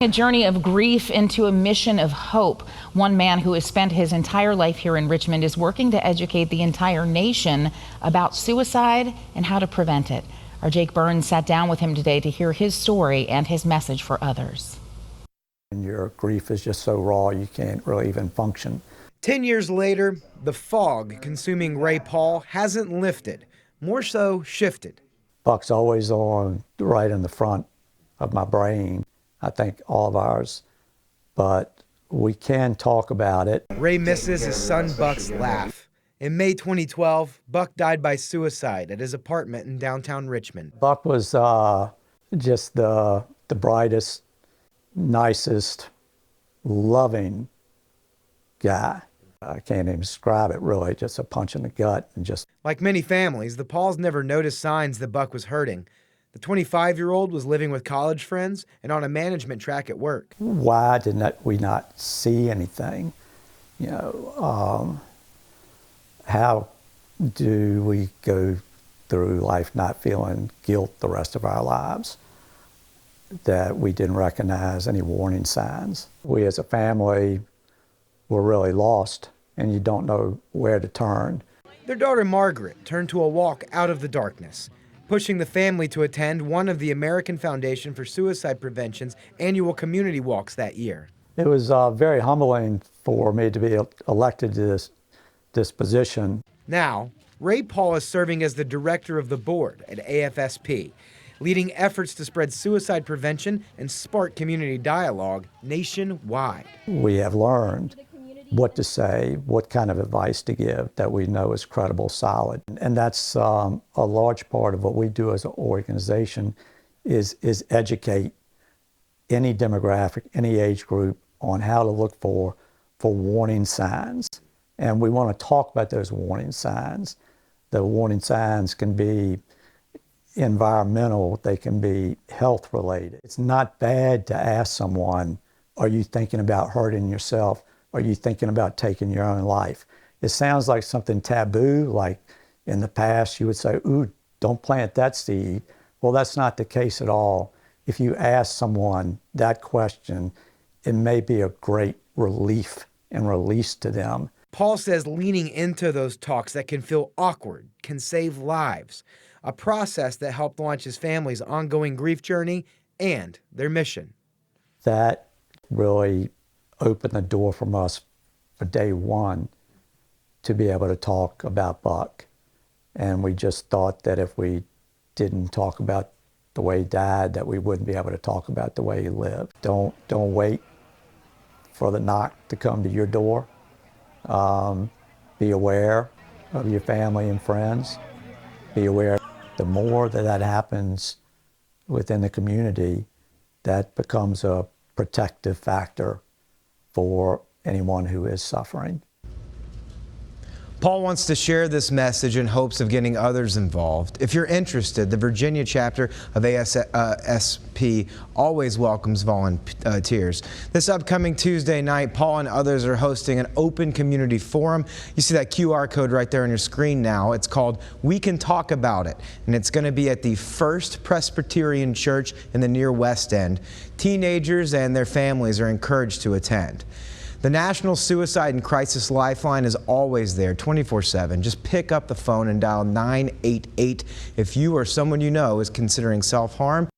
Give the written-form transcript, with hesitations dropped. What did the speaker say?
A journey of grief into a mission of hope. One man who has spent his entire life here in Richmond is working to educate the entire nation about suicide and how to prevent it. Our Jake Burns sat down with him today to hear his story and his message for others. And your grief is just so raw you can't really even function. 10 years later, the fog consuming Ray Paul hasn't lifted, more so shifted. Buck's always on right in the front of my brain. I think all of ours, but we can talk about it. Ray misses his son Buck's laugh. In May 2012, Buck died by suicide at his apartment in downtown Richmond. Buck was just the brightest, nicest, loving guy. I can't even describe it really, just a punch in the gut. And just like many families, the Pauls never noticed signs that Buck was hurting. The 25-year-old was living with college friends and on a management track at work. Why did we not see anything? You know, how do we go through life not feeling guilt the rest of our lives that we didn't recognize any warning signs? We as a family were really lost, and you don't know where to turn. Their daughter Margaret turned to a walk out of the darkness, pushing the family to attend one of the American Foundation for Suicide Prevention's annual community walks that year. It was very humbling for me to be elected to this position. Now, Ray Paul is serving as the director of the board at AFSP, leading efforts to spread suicide prevention and spark community dialogue nationwide. We have learned what to say, what kind of advice to give that we know is credible, solid. And that's a large part of what we do as an organization is educate any demographic, any age group on how to look for warning signs. And we want to talk about those warning signs. The warning signs can be environmental, they can be health related. It's not bad to ask someone, are you thinking about hurting yourself? Are you thinking about taking your own life? It sounds like something taboo, like in the past you would say, ooh, don't plant that seed. Well, that's not the case at all. If you ask someone that question, it may be a great relief and release to them. Paul says leaning into those talks that can feel awkward can save lives, a process that helped launch his family's ongoing grief journey and their mission. That really opened the door from us for day one to be able to talk about Buck. And we just thought that if we didn't talk about the way he died, that we wouldn't be able to talk about the way he lived. Don't wait for the knock to come to your door. Be aware of your family and friends. Be aware. The more that happens within the community, that becomes a protective factor for anyone who is suffering. Paul wants to share this message in hopes of getting others involved. If you're interested, the Virginia chapter of AFSP always welcomes volunteers. This upcoming Tuesday night, Paul and others are hosting an open community forum. You see that QR code right there on your screen now. It's called We Can Talk About It, and it's going to be at the First Presbyterian Church in the near West End. Teenagers and their families are encouraged to attend. The National Suicide and Crisis Lifeline is always there 24/7. Just pick up the phone and dial 988 if you or someone you know is considering self-harm.